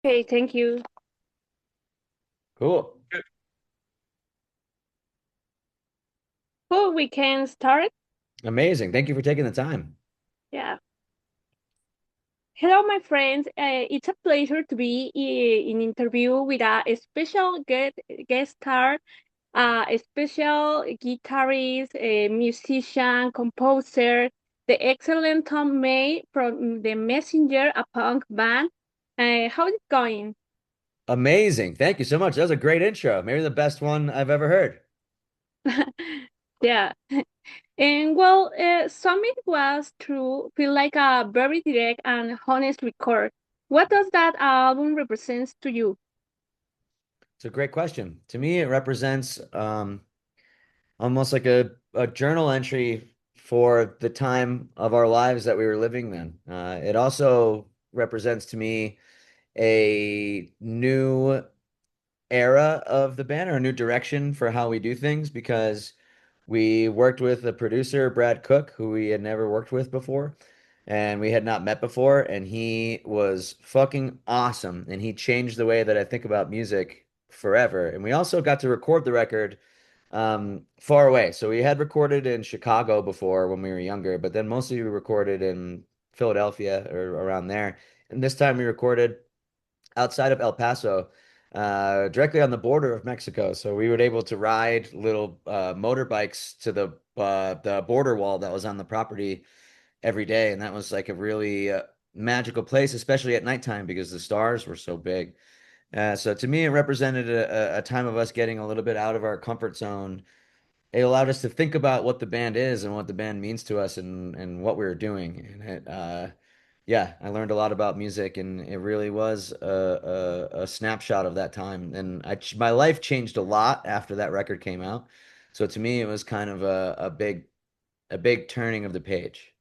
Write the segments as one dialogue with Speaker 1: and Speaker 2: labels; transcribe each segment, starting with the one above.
Speaker 1: Okay, thank you.
Speaker 2: Cool.
Speaker 1: Well, we can start.
Speaker 2: Amazing. Thank you for taking the time.
Speaker 1: Yeah. Hello, my friends. It's a pleasure to be in interview with a special guest star, a special guitarist, a musician, composer, the excellent Tom May from the Messenger, a punk band. How's it going?
Speaker 2: Amazing. Thank you so much. That was a great intro. Maybe the best one I've ever heard.
Speaker 1: Yeah. And well, Summit was true, feel like a very direct and honest record. What does that album represent to you?
Speaker 2: It's a great question. To me, it represents almost like a journal entry for the time of our lives that we were living then. It also represents to me a new era of the band or a new direction for how we do things because we worked with a producer, Brad Cook, who we had never worked with before, and we had not met before, and he was fucking awesome, and he changed the way that I think about music forever. And we also got to record the record far away. So we had recorded in Chicago before when we were younger, but then mostly we recorded in Philadelphia or around there. And this time we recorded outside of El Paso, directly on the border of Mexico. So we were able to ride little motorbikes to the border wall that was on the property every day, and that was like a really magical place, especially at nighttime because the stars were so big. So to me, it represented a time of us getting a little bit out of our comfort zone. It allowed us to think about what the band is and what the band means to us and what we were doing. And yeah, I learned a lot about music, and it really was a snapshot of that time. And my life changed a lot after that record came out. So to me, it was kind of a big turning of the page.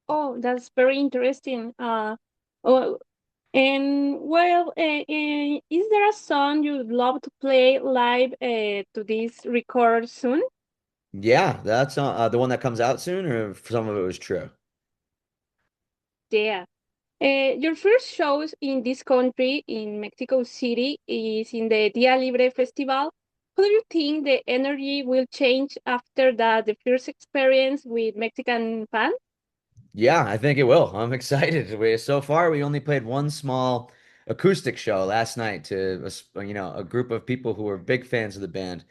Speaker 1: Oh, that's very interesting. Oh, and well, is there a song you'd love to play live to this record soon?
Speaker 2: Yeah, that's the one that comes out soon, or some of it was true.
Speaker 1: Yeah. Your first shows in this country, in Mexico City, is in the Día Libre festival. How do you think the energy will change after that, the first experience with Mexican fans?
Speaker 2: Yeah, I think it will. I'm excited. So far, we only played one small acoustic show last night to a group of people who were big fans of the band,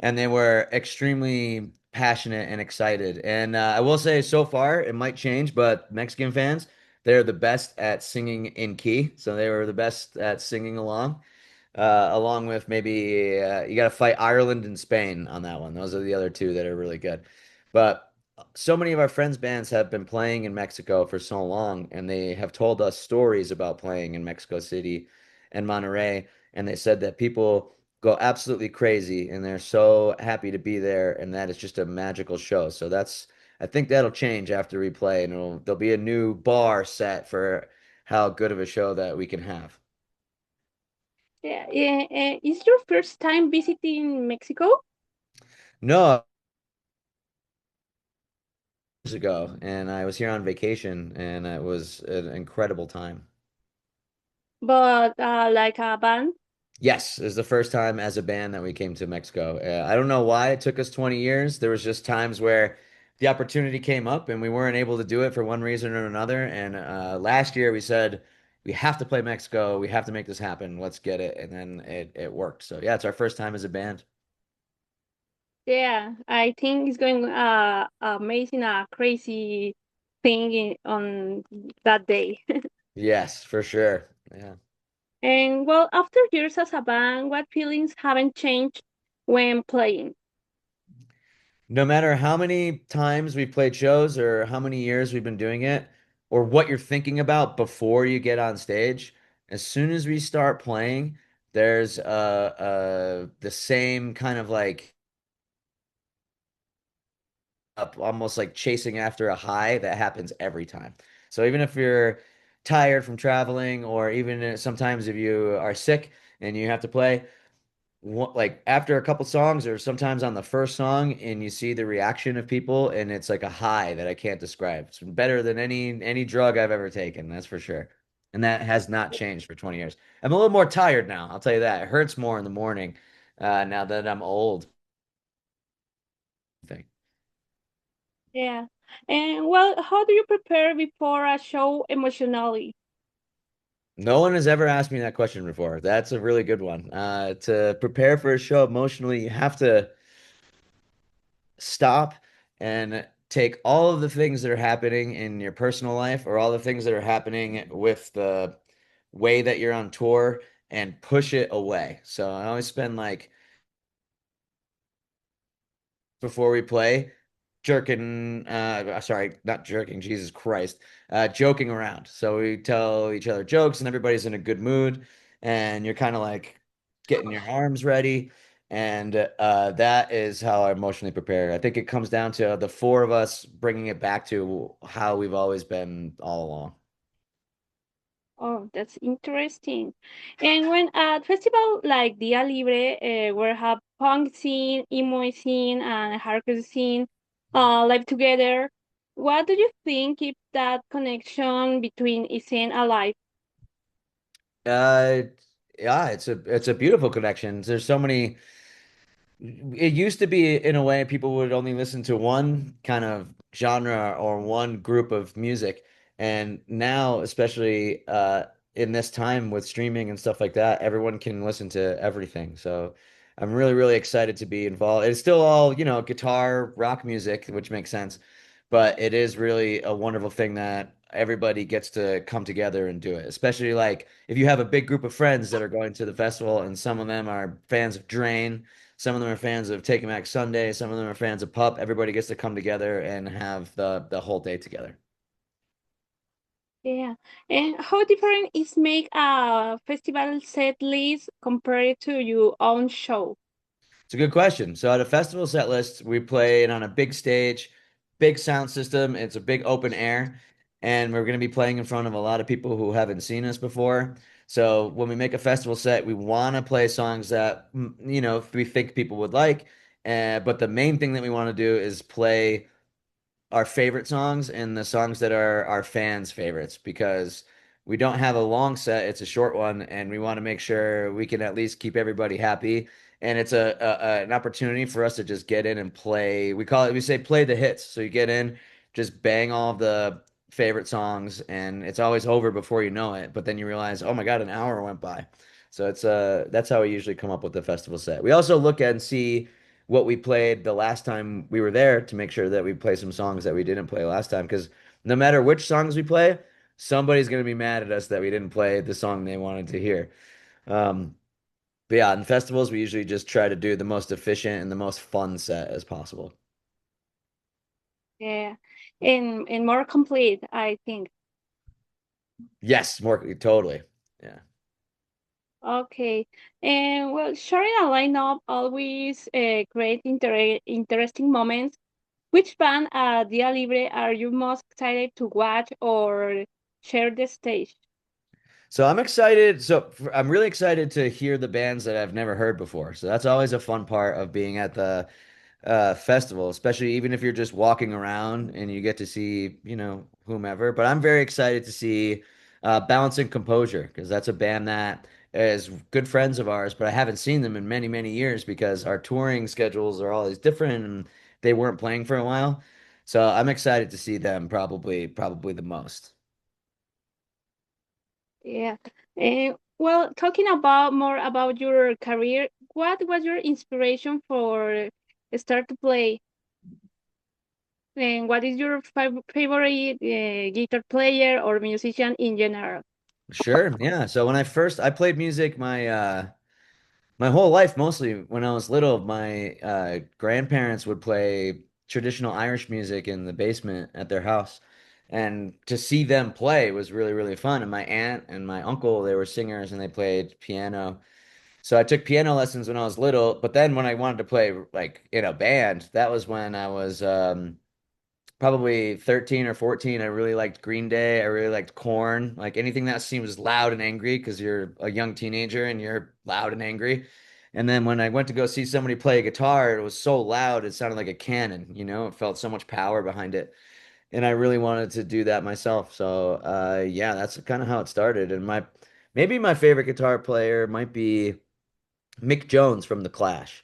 Speaker 2: and they were extremely passionate and excited. And I will say, so far, it might change, but Mexican fans, they're the best at singing in key, so they were the best at singing along with maybe you got to fight Ireland and Spain on that one. Those are the other two that are really good. But so many of our friends' bands have been playing in Mexico for so long, and they have told us stories about playing in Mexico City and Monterrey, and they said that people go absolutely crazy and they're so happy to be there, and that is just a magical show. So I think that'll change after we play, and there'll be a new bar set for how good of a show that we can have.
Speaker 1: Yeah, is your first time visiting Mexico?
Speaker 2: No, years ago, and I was here on vacation, and it was an incredible time.
Speaker 1: But like a band?
Speaker 2: Yes, it was the first time as a band that we came to Mexico. I don't know why it took us 20 years. There was just times where the opportunity came up and we weren't able to do it for one reason or another. And last year we said, we have to play Mexico. We have to make this happen. Let's get it. And then it worked. So yeah, it's our first time as a band.
Speaker 1: Yeah, I think it's going amazing, a crazy thing on that day.
Speaker 2: Yes, for sure. Yeah.
Speaker 1: And well, after years as a band, what feelings haven't changed when playing?
Speaker 2: No matter how many times we've played shows or how many years we've been doing it, or what you're thinking about before you get on stage, as soon as we start playing, there's the same kind of like up, almost like chasing after a high that happens every time. So even if you're tired from traveling, or even sometimes if you are sick and you have to play, like after a couple songs or sometimes on the first song and you see the reaction of people, and it's like a high that I can't describe. It's better than any drug I've ever taken, that's for sure. And that has not changed for 20 years. I'm a little more tired now. I'll tell you that. It hurts more in the morning now that I'm old. Thing.
Speaker 1: Yeah. And well, how do you prepare before a show emotionally?
Speaker 2: No one has ever asked me that question before. That's a really good one. To prepare for a show emotionally, you have to stop and take all of the things that are happening in your personal life or all the things that are happening with the way that you're on tour and push it away. So I always spend like before we play jerking sorry, not jerking, Jesus Christ, joking around. So we tell each other jokes and everybody's in a good mood and you're kind of like getting your arms ready and that is how I emotionally prepare. I think it comes down to the four of us bringing it back to how we've always been all along.
Speaker 1: Oh, that's interesting. And when at festival like Dia Libre, where have punk scene, emo scene, and hardcore scene live together, what do you think if that connection between is scene alive?
Speaker 2: uh yeah, it's a beautiful connection. There's so many. It used to be in a way people would only listen to one kind of genre or one group of music. And now, especially in this time with streaming and stuff like that, everyone can listen to everything. So I'm really, really excited to be involved. It's still all, guitar, rock music, which makes sense. But it is really a wonderful thing that everybody gets to come together and do it. Especially like if you have a big group of friends that are going to the festival and some of them are fans of Drain. Some of them are fans of Take 'Em Back Sunday. Some of them are fans of Pup. Everybody gets to come together and have the whole day together.
Speaker 1: Yeah. And how different is make a festival set list compared to your own show?
Speaker 2: It's a good question. So at a festival set list, we play it on a big stage, big sound system. It's a big open air, and we're going to be playing in front of a lot of people who haven't seen us before. So when we make a festival set, we want to play songs that we think people would like. But the main thing that we want to do is play our favorite songs and the songs that are our fans' favorites because we don't have a long set. It's a short one, and we want to make sure we can at least keep everybody happy. And it's an opportunity for us to just get in and play. We say play the hits. So you get in, just bang all of the favorite songs, and it's always over before you know it. But then you realize, oh my God, an hour went by. So that's how we usually come up with the festival set. We also look at and see what we played the last time we were there to make sure that we play some songs that we didn't play last time. Because no matter which songs we play, somebody's going to be mad at us that we didn't play the song they wanted to hear. Um, but yeah, in festivals, we usually just try to do the most efficient and the most fun set as possible.
Speaker 1: Yeah. And more complete, I think.
Speaker 2: Yes, more totally. Yeah.
Speaker 1: Okay. And well, sharing a lineup always create interesting moments. Which band at Dia Libre are you most excited to watch or share the stage?
Speaker 2: So I'm excited. I'm really excited to hear the bands that I've never heard before. So that's always a fun part of being at the festival, especially even if you're just walking around and you get to see, whomever. But I'm very excited to see Balance and Composure because that's a band that is good friends of ours, but I haven't seen them in many, many years because our touring schedules are always different and they weren't playing for a while. So I'm excited to see them probably the most.
Speaker 1: Yeah. And well, talking about more about your career, what was your inspiration for start to play? And what is your favorite guitar player or musician in general?
Speaker 2: Sure. Yeah. So when I played music my whole life, mostly when I was little, my grandparents would play traditional Irish music in the basement at their house. And to see them play was really, really fun. And my aunt and my uncle, they were singers and they played piano. So I took piano lessons when I was little, but then when I wanted to play like in a band, that was when I was probably 13 or 14. I really liked Green Day. I really liked Korn. Like anything that seems loud and angry because you're a young teenager and you're loud and angry. And then when I went to go see somebody play a guitar, it was so loud, it sounded like a cannon, It felt so much power behind it. and I really wanted to do that myself. So yeah, that's kind of how it started. And my maybe my favorite guitar player might be Mick Jones from The Clash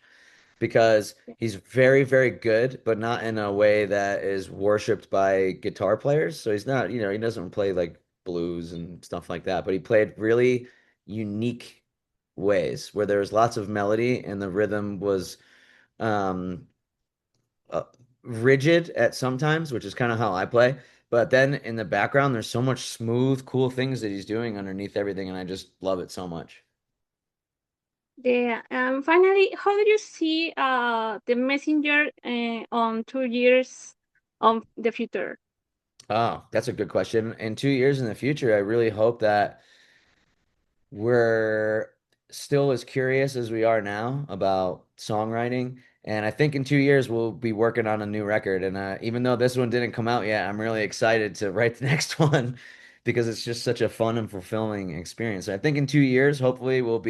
Speaker 2: because he's very, very good, but not in a way that is worshipped by guitar players. So he's not, he doesn't play like blues and stuff like that, but he played really unique ways where there was lots of melody and the rhythm was um uh, rigid at sometimes, which is kind of how I play. But then in the background, there's so much smooth, cool things that he's doing underneath everything, and I just love it so much.
Speaker 1: Yeah. Finally, how do you see the messenger on 2 years of the future?
Speaker 2: Oh, that's a good question. In 2 years in the future, I really hope that we're still as curious as we are now about songwriting. And I think in 2 years we'll be working on a new record. And even though this one didn't come out yet, I'm really excited to write the next one because it's just such a fun and fulfilling experience. So I think in 2 years, hopefully we'll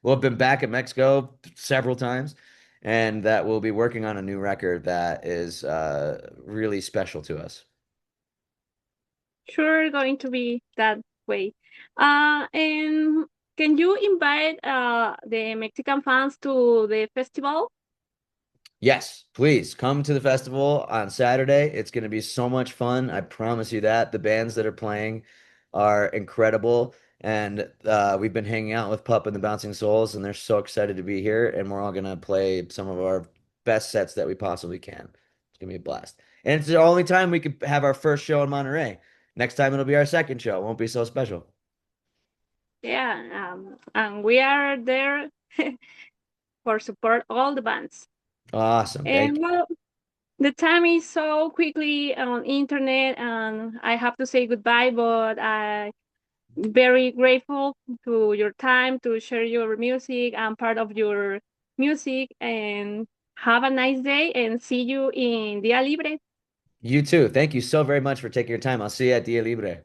Speaker 2: have been back in Mexico several times, and that we'll be working on a new record that is really special to us.
Speaker 1: Sure, going to be that way. And can you invite the Mexican fans to the festival?
Speaker 2: Yes, please come to the festival on Saturday. It's going to be so much fun. I promise you that. The bands that are playing are incredible. And we've been hanging out with Pup and the Bouncing Souls, and they're so excited to be here. And we're all going to play some of our best sets that we possibly can. It's going to be a blast. And it's the only time we could have our first show in Monterrey. Next time it'll be our second show. It won't be so special.
Speaker 1: Yeah, and we are there for support all the bands.
Speaker 2: Awesome. Thank
Speaker 1: And
Speaker 2: you.
Speaker 1: well, the time is so quickly on internet, and I have to say goodbye. But I very grateful to your time to share your music and part of your music. And have a nice day. And see you in Día Libre.
Speaker 2: You too. Thank you so very much for taking your time. I'll see you at Dia Libre.